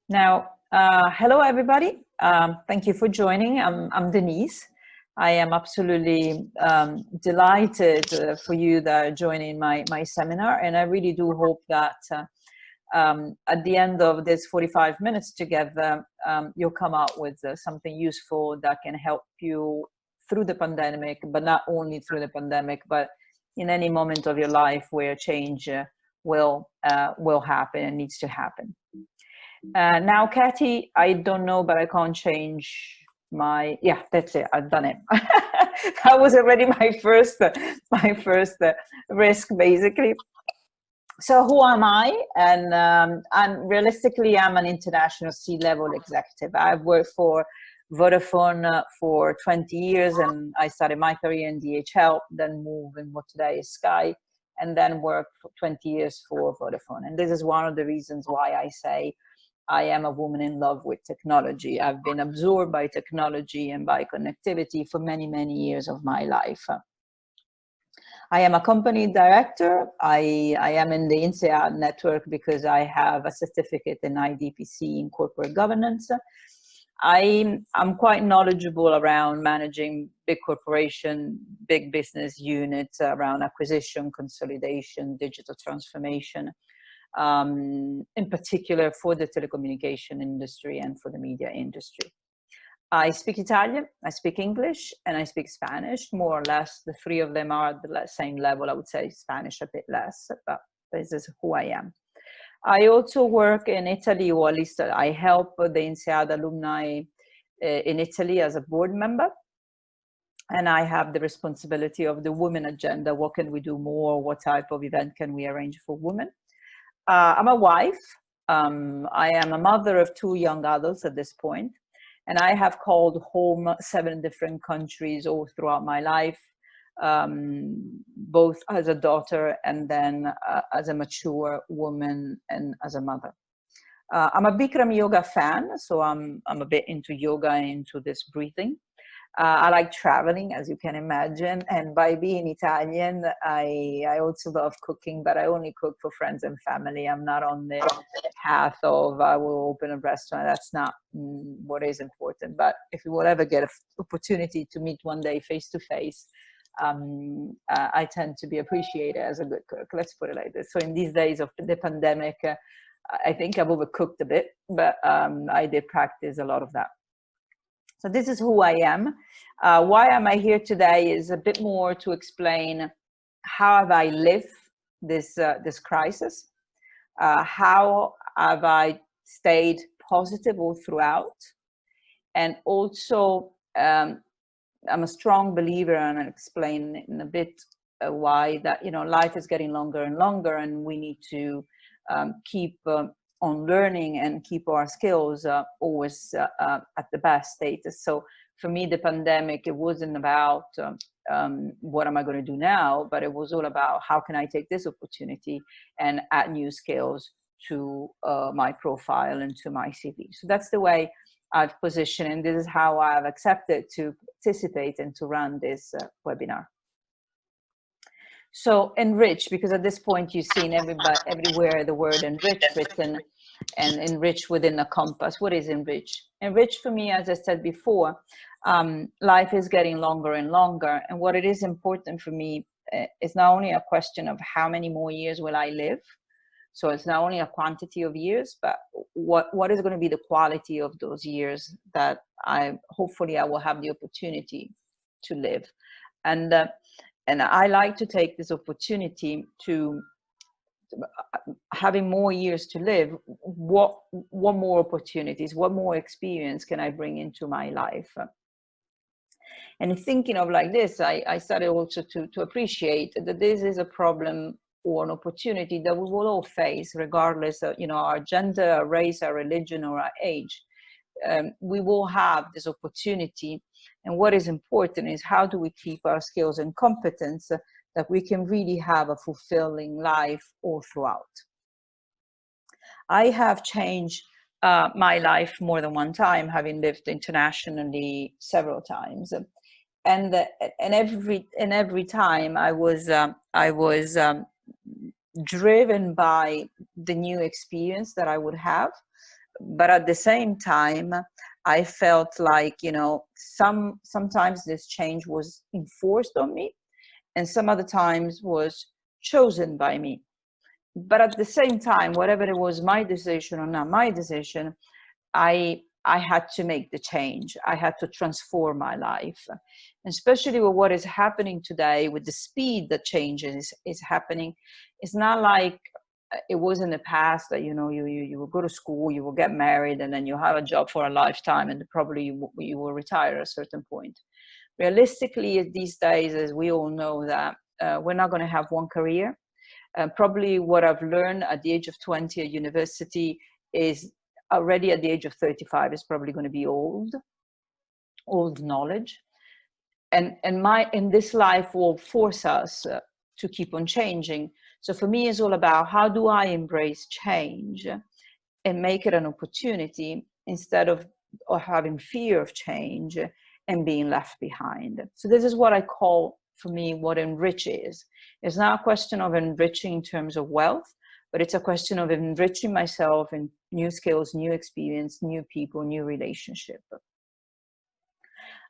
Now, hello everybody. Thank you for joining. I'm Denise. I am absolutely delighted for you that are joining my seminar, and I really do hope that at the end of this 45 minutes together, you'll come out with something useful that can help you through the pandemic, but not only through the pandemic, but in any moment of your life where change will happen and needs to happen. Now, Katie, I don't know, but I can't change yeah, that's it. I've done it. That was already my first risk, basically. So who am I? And I'm an international C-level executive. I've worked for Vodafone for 20 years, and I started my career in DHL, then moved in what today is Sky, and then worked for 20 years for Vodafone. And this is one of the reasons why I say I am a woman in love with technology. I've been absorbed by technology and by connectivity for many, many years of my life. I am a company director. I am in the INSEAD network because I have a certificate in IDPC in corporate governance. I'm quite knowledgeable around managing big corporation, big business units, around acquisition, consolidation, digital transformation. In particular for the telecommunication industry and for the media industry. I speak Italian, I speak English, and I speak Spanish, more or less. The three of them are at the same level. I would say Spanish a bit less, but this is who I am. I also work in Italy, or at least I help the INSEAD alumni in Italy as a board member. And I have the responsibility of the women agenda. What can we do more? What type of event can we arrange for women? I'm a wife. I am a mother of 2 young adults at this point, and I have called home 7 different countries all throughout my life, both as a daughter and then as a mature woman and as a mother. I'm a Bikram yoga fan, so I'm a bit into yoga and into this breathing. I like traveling, as you can imagine, and by being Italian, I also love cooking, but I only cook for friends and family. I'm not on the path of I will open a restaurant. That's not what is important. But if you will ever get an opportunity to meet one day face to face, I tend to be appreciated as a good cook. Let's put it like this. So in these days of the pandemic, I think I've overcooked a bit, but I did practice a lot of that. So this is who I am. Why am I here today is a bit more to explain how have I lived this crisis, how have I stayed positive all throughout, and also I'm a strong believer, and I'll explain in a bit why that life is getting longer and longer, and we need to keep on learning and keep our skills always at the best status. So for me, the pandemic, it wasn't about what am I going to do now, but it was all about how can I take this opportunity and add new skills to my profile and to my CV. So that's the way I've positioned, and this is how I've accepted to participate and to run this webinar. So enrich, because at this point you've seen everywhere the word enrich written, and enrich within a compass. What is enrich? Enrich for me, as I said before, life is getting longer and longer, and what it is important for me is not only a question of how many more years will I live, so it's not only a quantity of years, but what is going to be the quality of those years that hopefully I will have the opportunity to live. And I like to take this opportunity to having more years to live. What more opportunities, what more experience can I bring into my life? And thinking of like this, I started also to appreciate that this is a problem or an opportunity that we will all face, regardless of our gender, our race, our religion, or our age. We will have this opportunity, and what is important is how do we keep our skills and competence that we can really have a fulfilling life all throughout. I have changed my life more than one time, having lived internationally several times, and every time I was driven by the new experience that I would have. but at the same time, I felt like, you know, sometimes this change was enforced on me, and some other times was chosen by me. But at the same time, whatever it was my decision or not my decision, I had to make the change. I had to transform my life. And especially with what is happening today, with the speed that changes is happening, it's not like it was in the past that, you know, you will go to school, you will get married, and then you have a job for a lifetime, and probably you will retire at a certain point. Realistically, these days, as we all know, that we're not going to have one career. Probably what I've learned at the age of 20 at university is already at the age of 35 is probably going to be old knowledge. And this life will force us to keep on changing. So for me, it's all about how do I embrace change and make it an opportunity instead of having fear of change and being left behind. So this is what I call, for me, what Enrich is. It's not a question of enriching in terms of wealth, but it's a question of enriching myself in new skills, new experience, new people, new relationship.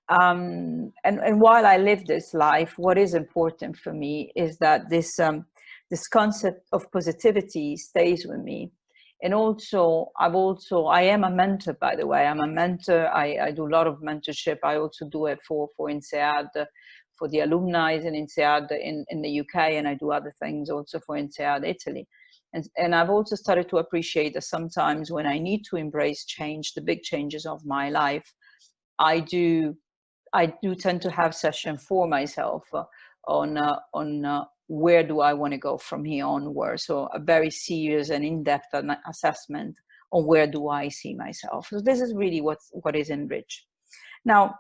And while I live this life, what is important for me is that this concept of positivity stays with me. And also, I am a mentor, by the way. I'm a mentor. I do a lot of mentorship. I also do it for INSEAD, for the alumni in INSEAD in the UK, and I do other things also for INSEAD Italy. And I've also started to appreciate that sometimes when I need to embrace change, the big changes of my life, I do tend to have sessions for myself on where do I want to go from here onward. So a very serious and in-depth assessment on where do I see myself. So this is really what is Enrich. Now,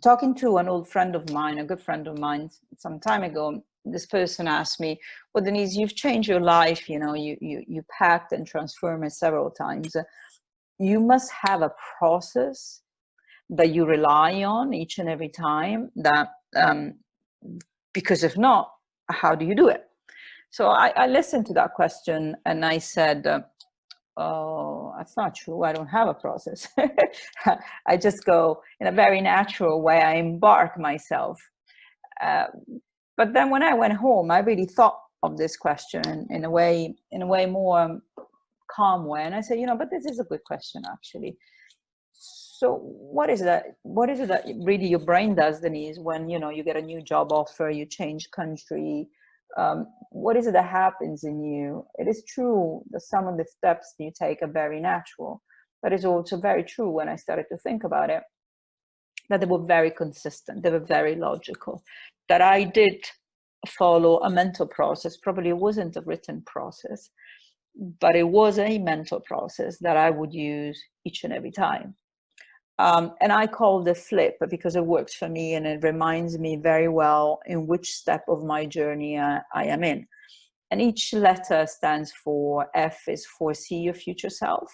talking to an old friend of mine, a good friend of mine, some time ago, this person asked me, well, Denise, you've changed your life, you know, you packed and transformed it several times. You must have a process that you rely on each and every time, that because if not, how do you do it? So I listened to that question and I said, oh, that's not true. I don't have a process. I just go in a very natural way. I embark myself. But then when I went home, I really thought of this question in a way more calm way. And I said, you know, but this is a good question, actually. So what is it that really your brain does, Denise, when, you know, you get a new job offer, you change country? What is it that happens in you? It is true that some of the steps you take are very natural, but it's also very true, when I started to think about it, that they were very consistent, they were very logical, that I did follow a mental process. Probably it wasn't a written process, but it was a mental process that I would use each and every time. And I call the flip because it works for me, and it reminds me very well in which step of my journey I am in. And each letter stands for, F is foresee your future self.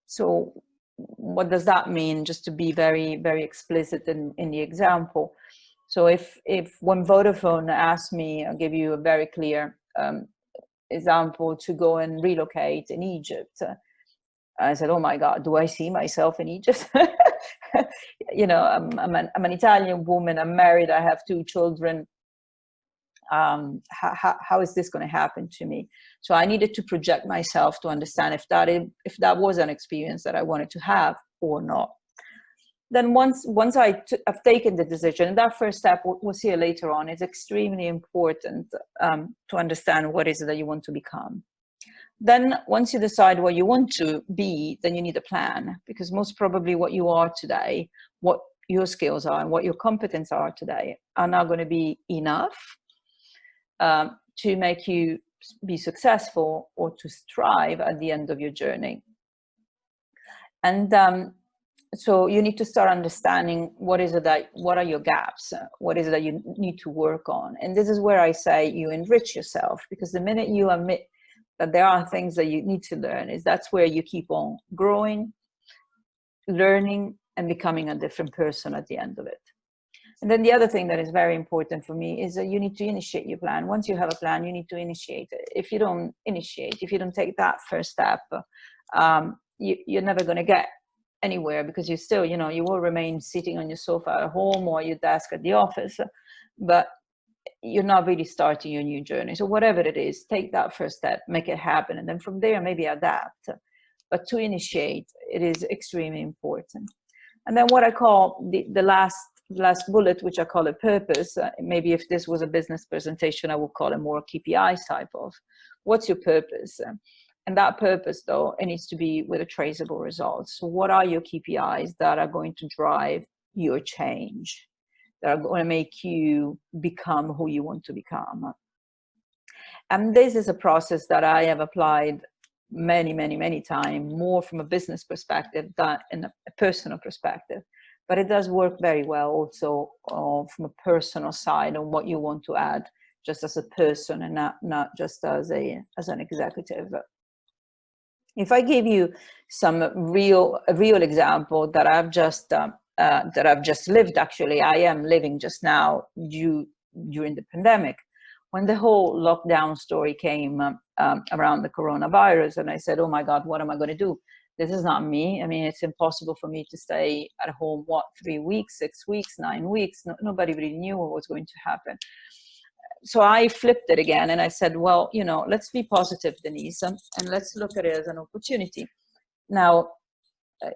So what does that mean? Just to be very, very explicit in the example. So if when Vodafone asked me, I'll give you a very clear example, to go and relocate in Egypt, I said, oh my God, do I see myself in Egypt? You know, I'm an Italian woman, I'm married, I have 2 children. How is this going to happen to me? So I needed to project myself to understand if that was an experience that I wanted to have or not. Then once I've taken the decision, and that first step, we'll see it later on, is extremely important to understand what is it that you want to become. Then once you decide what you want to be, then you need a plan, because most probably what you are today, what your skills are and what your competence are today are not going to be enough to make you be successful or to strive at the end of your journey. And so you need to start understanding what are your gaps, what is it that you need to work on. And this is where I say you enrich yourself, because the minute you admit that there are things that you need to learn, that's where you keep on growing, learning, and becoming a different person at the end of it. And then the other thing that is very important for me is that you need to initiate your plan. Once you have a plan, you need to initiate it. If you don't initiate, if you don't take that first step, you're never going to get anywhere, because you still, you know, you will remain sitting on your sofa at home or your desk at the office, but you're not really starting your new journey. So whatever it is, take that first step, make it happen, and then from there maybe adapt. But to initiate, it is extremely important. And then what I call the last bullet, which I call a purpose. Maybe if this was a business presentation, I would call it more KPI type of, what's your purpose? And that purpose, though, it needs to be with a traceable result. So what are your KPIs that are going to drive your change, that are going to make you become who you want to become? And this is a process that I have applied many times, more from a business perspective than in a personal perspective. But it does work very well also from a personal side on what you want to add, just as a person and not just as an executive. If I give you some real example that I've just lived, actually, I am living just now during the pandemic, when the whole lockdown story came around the coronavirus, and I said, oh my God, what am I going to do? This is not me. I mean, it's impossible for me to stay at home, 3 weeks, 6 weeks, 9 weeks. Nobody really knew what was going to happen. So I flipped it again and I said, well, you know, let's be positive, Denise, and let's look at it as an opportunity. Now,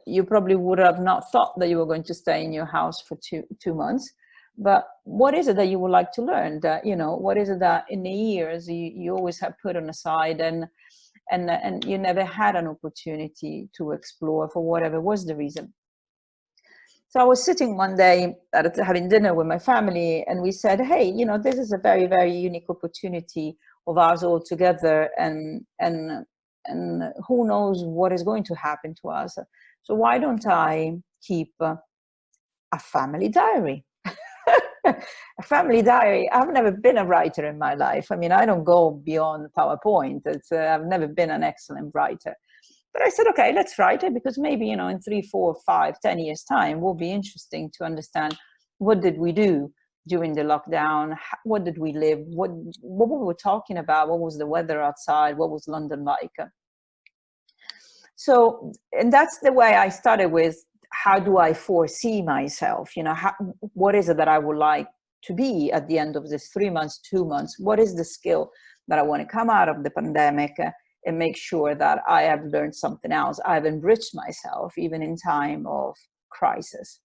you probably would have not thought that you were going to stay in your house for two months, but what is it that you would like to learn? That, you know, what is it that in the years you always have put on the side and you never had an opportunity to explore for whatever was the reason? So I was sitting one day having dinner with my family, and we said, hey, you know, this is a very, very unique opportunity of ours all together, and who knows what is going to happen to us. So why don't I keep a family diary? A family diary. I've never been a writer in my life. I mean, I don't go beyond PowerPoint. I've never been an excellent writer. But I said, okay, let's write it, because maybe, you know, in 3, 4, 5, 10 years' time, will be interesting to understand what did we do during the lockdown, what did we live, what were we talking about, what was the weather outside, what was London like. So, and that's the way I started with, how do I foresee myself? You know, what is it that I would like to be at the end of this 3 months, 2 months? What is the skill that I want to come out of the pandemic and make sure that I have learned something else? I've enriched myself even in time of crisis.